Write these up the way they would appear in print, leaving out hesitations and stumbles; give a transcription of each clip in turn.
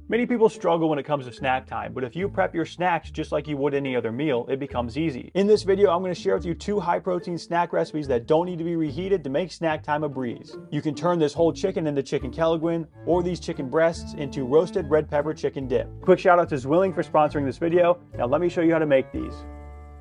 Many people struggle when it comes to snack time, but if you prep your snacks just like you would any other meal, it becomes easy. In this video, I'm going to share with you 2 high-protein snack recipes that don't need to be reheated to make snack time a breeze. You can turn this whole chicken into chicken kelaguen, or these chicken breasts into roasted red pepper chicken dip. Quick shout out to Zwilling for sponsoring this video. Now let me show you how to make these.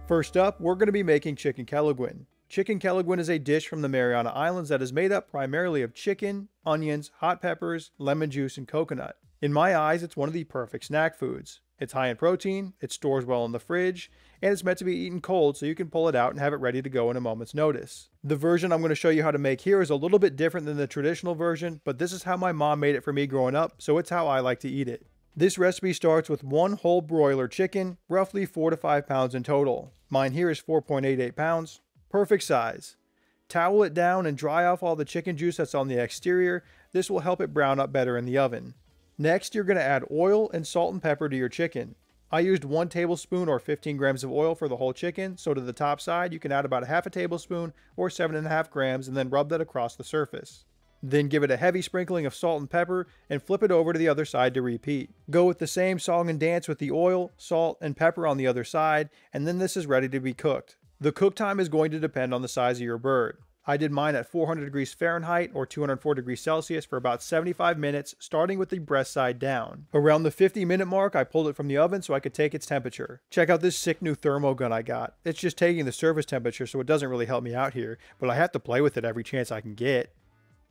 First up, we're going to be making chicken kelaguen. Chicken kelaguen is a dish from the Mariana Islands that is made up primarily of chicken, onions, hot peppers, lemon juice, and coconut. In my eyes, it's one of the perfect snack foods. It's high in protein, it stores well in the fridge, and it's meant to be eaten cold so you can pull it out and have it ready to go in a moment's notice. The version I'm going to show you how to make here is a little bit different than the traditional version, but this is how my mom made it for me growing up, so it's how I like to eat it. This recipe starts with 1 whole broiler chicken, roughly 4 to 5 pounds in total. Mine here is 4.88 pounds. Perfect size. Towel it down and dry off all the chicken juice that's on the exterior. This will help it brown up better in the oven. Next, you're going to add oil and salt and pepper to your chicken. I used 1 tablespoon or 15 grams of oil for the whole chicken, so to the top side you can add about a half a tablespoon or 7.5 grams and then rub that across the surface. Then give it a heavy sprinkling of salt and pepper and flip it over to the other side to repeat. Go with the same song and dance with the oil, salt, and pepper on the other side, and then this is ready to be cooked. The cook time is going to depend on the size of your bird. I did mine at 400 degrees Fahrenheit or 204 degrees Celsius for about 75 minutes, starting with the breast side down. Around the 50-minute mark, I pulled it from the oven so I could take its temperature. Check out this sick new thermo gun I got. It's just taking the surface temperature, so it doesn't really help me out here, but I have to play with it every chance I can get.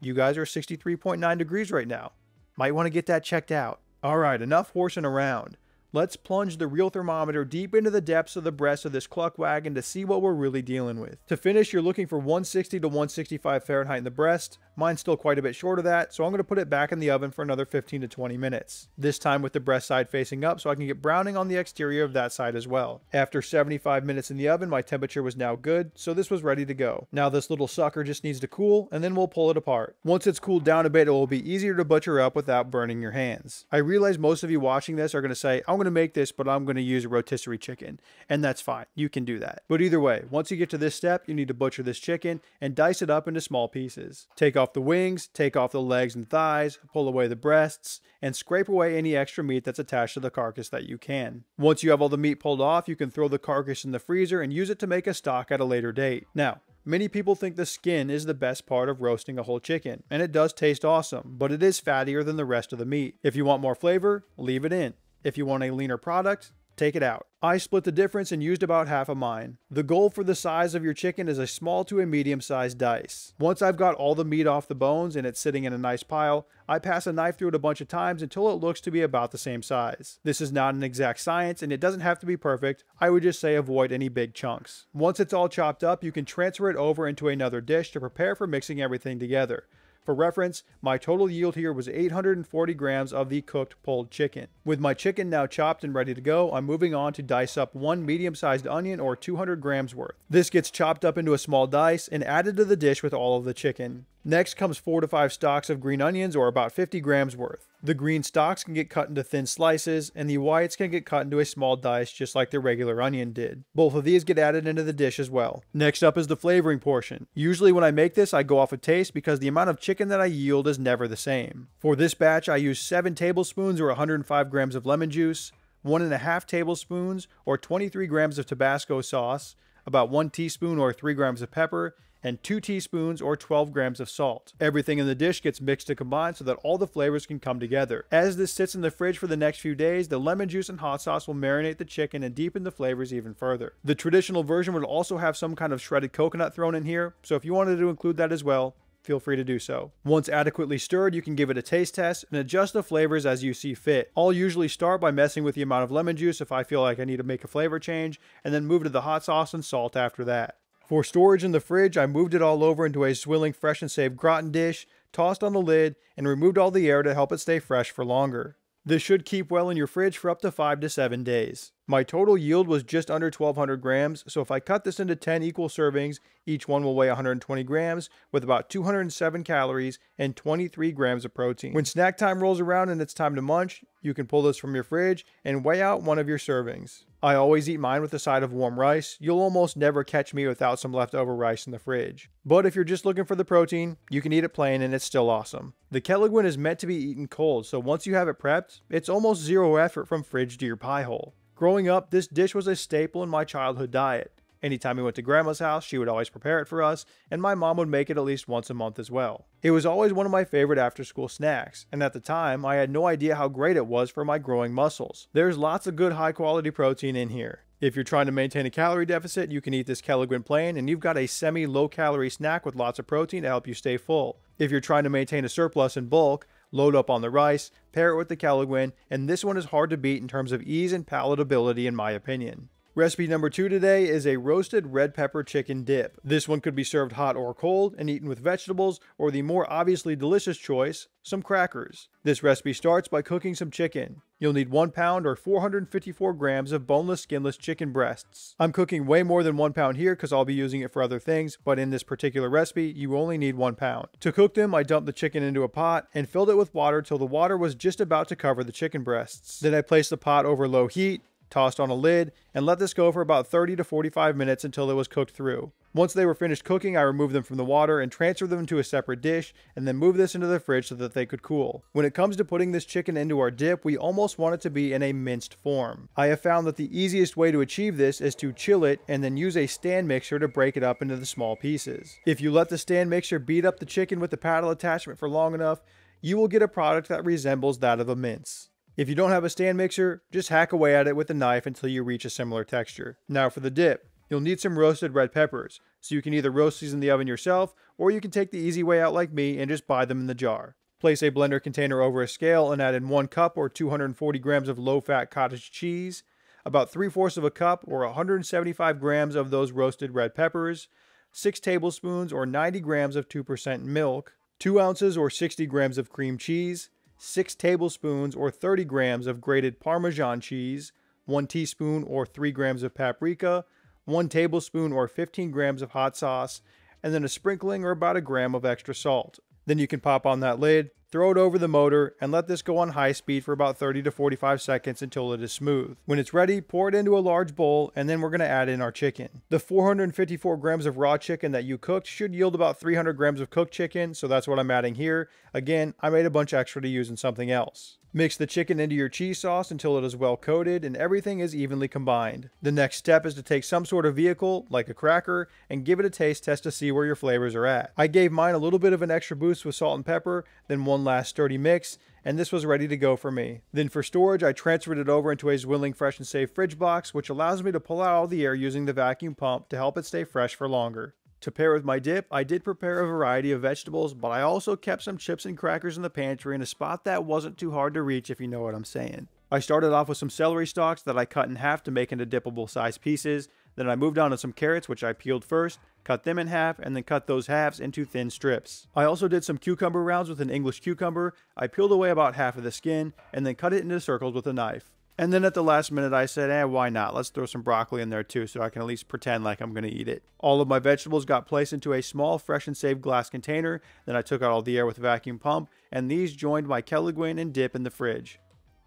You guys are 63.9 degrees right now. Might want to get that checked out. Alright, enough horsing around. Let's plunge the real thermometer deep into the depths of the breast of this cluck wagon to see what we're really dealing with. To finish, you're looking for 160 to 165 Fahrenheit in the breast. Mine's still quite a bit short of that, so I'm going to put it back in the oven for another 15 to 20 minutes. This time with the breast side facing up so I can get browning on the exterior of that side as well. After 75 minutes in the oven, my temperature was now good, so this was ready to go. Now this little sucker just needs to cool, and then we'll pull it apart. Once it's cooled down a bit, it will be easier to butcher up without burning your hands. I realize most of you watching this are going to say, I'm going to make this, but I'm going to use a rotisserie chicken, and that's fine. You can do that. But either way, once you get to this step, you need to butcher this chicken and dice it up into small pieces. Take off the wings, take off the legs and thighs, pull away the breasts, and scrape away any extra meat that's attached to the carcass that you can. Once you have all the meat pulled off, you can throw the carcass in the freezer and use it to make a stock at a later date. Now, many people think the skin is the best part of roasting a whole chicken, and it does taste awesome, but it is fattier than the rest of the meat. If you want more flavor, leave it in. If you want a leaner product, take it out. I split the difference and used about half of mine. The goal for the size of your chicken is a small to a medium-sized dice. Once I've got all the meat off the bones and it's sitting in a nice pile, I pass a knife through it a bunch of times until it looks to be about the same size. This is not an exact science and it doesn't have to be perfect. I would just say avoid any big chunks. Once it's all chopped up, you can transfer it over into another dish to prepare for mixing everything together. For reference, my total yield here was 840 grams of the cooked pulled chicken. With my chicken now chopped and ready to go, I'm moving on to dice up 1 medium-sized onion or 200 grams worth. This gets chopped up into a small dice and added to the dish with all of the chicken. Next comes 4 to 5 stalks of green onions or about 50 grams worth. The green stalks can get cut into thin slices and the whites can get cut into a small dice just like the regular onion did. Both of these get added into the dish as well. Next up is the flavoring portion. Usually when I make this I go off of taste because the amount of chicken that I yield is never the same. For this batch I use 7 tablespoons or 105 grams of lemon juice, 1.5 tablespoons or 23 grams of Tabasco sauce, about 1 teaspoon or 3 grams of pepper, and 2 teaspoons or 12 grams of salt. Everything in the dish gets mixed to combine so that all the flavors can come together. As this sits in the fridge for the next few days, the lemon juice and hot sauce will marinate the chicken and deepen the flavors even further. The traditional version would also have some kind of shredded coconut thrown in here, so if you wanted to include that as well, feel free to do so. Once adequately stirred, you can give it a taste test and adjust the flavors as you see fit. I'll usually start by messing with the amount of lemon juice if I feel like I need to make a flavor change, and then move to the hot sauce and salt after that. For storage in the fridge, I moved it all over into a Zwilling Fresh and Safe gratin dish, tossed on the lid, and removed all the air to help it stay fresh for longer. This should keep well in your fridge for up to 5 to 7 days. My total yield was just under 1,200 grams, so if I cut this into 10 equal servings, each one will weigh 120 grams, with about 207 calories and 23 grams of protein. When snack time rolls around and it's time to munch, you can pull this from your fridge and weigh out one of your servings. I always eat mine with a side of warm rice. You'll almost never catch me without some leftover rice in the fridge. But if you're just looking for the protein, you can eat it plain and it's still awesome. The Kelaguen is meant to be eaten cold, so once you have it prepped, it's almost zero effort from fridge to your pie hole. Growing up, this dish was a staple in my childhood diet. Anytime we went to grandma's house, she would always prepare it for us, and my mom would make it at least once a month as well. It was always one of my favorite after-school snacks, and at the time, I had no idea how great it was for my growing muscles. There's lots of good high-quality protein in here. If you're trying to maintain a calorie deficit, you can eat this Kelaguen plain, and you've got a semi-low-calorie snack with lots of protein to help you stay full. If you're trying to maintain a surplus in bulk, load up on the rice, pair it with the Kelaguen, and this one is hard to beat in terms of ease and palatability in my opinion. Recipe number 2 today is a roasted red pepper chicken dip. This one could be served hot or cold and eaten with vegetables, or the more obviously delicious choice, some crackers. This recipe starts by cooking some chicken. You'll need 1 pound or 454 grams of boneless, skinless chicken breasts. I'm cooking way more than 1 pound here because I'll be using it for other things, but in this particular recipe, you only need 1 pound. To cook them, I dumped the chicken into a pot and filled it with water till the water was just about to cover the chicken breasts. Then I placed the pot over low heat, tossed on a lid, and let this go for about 30 to 45 minutes until it was cooked through. Once they were finished cooking, I removed them from the water and transferred them to a separate dish, and then moved this into the fridge so that they could cool. When it comes to putting this chicken into our dip, we almost want it to be in a minced form. I have found that the easiest way to achieve this is to chill it and then use a stand mixer to break it up into the small pieces. If you let the stand mixer beat up the chicken with the paddle attachment for long enough, you will get a product that resembles that of a mince. If you don't have a stand mixer, just hack away at it with a knife until you reach a similar texture. Now for the dip, you'll need some roasted red peppers, so you can either roast these in the oven yourself, or you can take the easy way out like me and just buy them in the jar. Place a blender container over a scale and add in 1 cup or 240 grams of low-fat cottage cheese, about 3/4 of a cup or 175 grams of those roasted red peppers, 6 tablespoons or 90 grams of 2% milk, 2 ounces or 60 grams of cream cheese, 6 tablespoons or 30 grams of grated Parmesan cheese, 1 teaspoon or 3 grams of paprika, 1 tablespoon or 15 grams of hot sauce, and then a sprinkling or about a gram of extra salt. Then you can pop on that lid, throw it over the motor, and let this go on high speed for about 30 to 45 seconds until it is smooth. When it's ready, pour it into a large bowl, and then we're going to add in our chicken. The 454 grams of raw chicken that you cooked should yield about 300 grams of cooked chicken, so that's what I'm adding here. Again, I made a bunch extra to use in something else. Mix the chicken into your cheese sauce until it is well coated and everything is evenly combined. The next step is to take some sort of vehicle, like a cracker, and give it a taste test to see where your flavors are at. I gave mine a little bit of an extra boost with salt and pepper, then one last sturdy mix, and this was ready to go for me. Then for storage, I transferred it over into a Zwilling Fresh and Safe fridge box, which allows me to pull out all the air using the vacuum pump to help it stay fresh for longer. To pair with my dip, I did prepare a variety of vegetables, but I also kept some chips and crackers in the pantry in a spot that wasn't too hard to reach, if you know what I'm saying. I started off with some celery stalks that I cut in half to make into dippable sized pieces. Then I moved on to some carrots, which I peeled first, cut them in half, and then cut those halves into thin strips. I also did some cucumber rounds with an English cucumber. I peeled away about half of the skin, and then cut it into circles with a knife. And then at the last minute I said, why not? Let's throw some broccoli in there too so I can at least pretend like I'm going to eat it. All of my vegetables got placed into a small Fresh and Safe glass container. Then I took out all the air with a vacuum pump, and these joined my Kelaguen and dip in the fridge.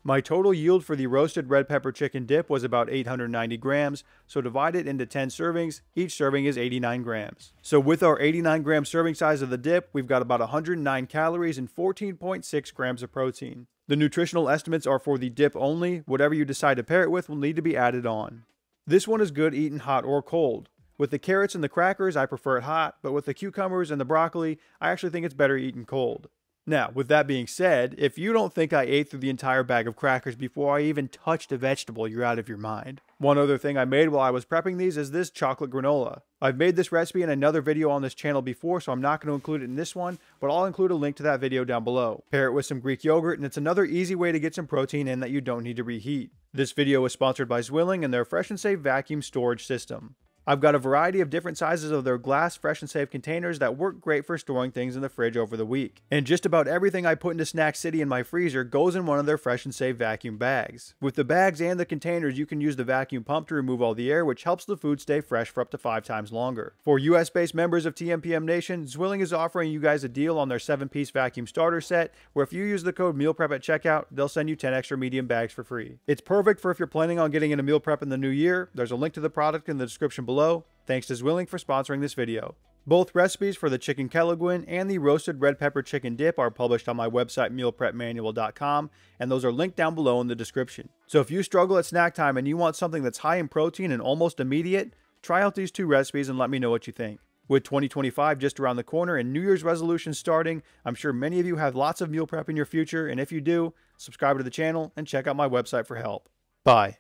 My total yield for the roasted red pepper chicken dip was about 890 grams, so divide it into 10 servings. Each serving is 89 grams. So with our 89 gram serving size of the dip, we've got about 109 calories and 14.6 grams of protein. The nutritional estimates are for the dip only. Whatever you decide to pair it with will need to be added on. This one is good eaten hot or cold. With the carrots and the crackers, I prefer it hot, but with the cucumbers and the broccoli, I actually think it's better eaten cold. Now, with that being said, if you don't think I ate through the entire bag of crackers before I even touched a vegetable, you're out of your mind. One other thing I made while I was prepping these is this chocolate granola. I've made this recipe in another video on this channel before, so I'm not going to include it in this one, but I'll include a link to that video down below. Pair it with some Greek yogurt, and it's another easy way to get some protein in that you don't need to reheat. This video was sponsored by Zwilling and their Fresh and Safe vacuum storage system. I've got a variety of different sizes of their glass fresh and safe containers that work great for storing things in the fridge over the week. And just about everything I put into Snack City in my freezer goes in one of their fresh and safe vacuum bags. With the bags and the containers, you can use the vacuum pump to remove all the air, which helps the food stay fresh for up to 5 times longer. For US-based members of TMPM Nation, Zwilling is offering you guys a deal on their 7-piece vacuum starter set, where if you use the code MEALPREP at checkout, they'll send you 10 extra medium bags for free. It's perfect for if you're planning on getting into meal prep in the new year. There's a link to the product in the description below. Thanks to Zwilling for sponsoring this video. Both recipes for the chicken Kelaguen and the roasted red pepper chicken dip are published on my website mealprepmanual.com, and those are linked down below in the description. So if you struggle at snack time and you want something that's high in protein and almost immediate, try out these 2 recipes and let me know what you think. With 2025 just around the corner and New Year's resolutions starting, I'm sure many of you have lots of meal prep in your future, and if you do, subscribe to the channel and check out my website for help. Bye.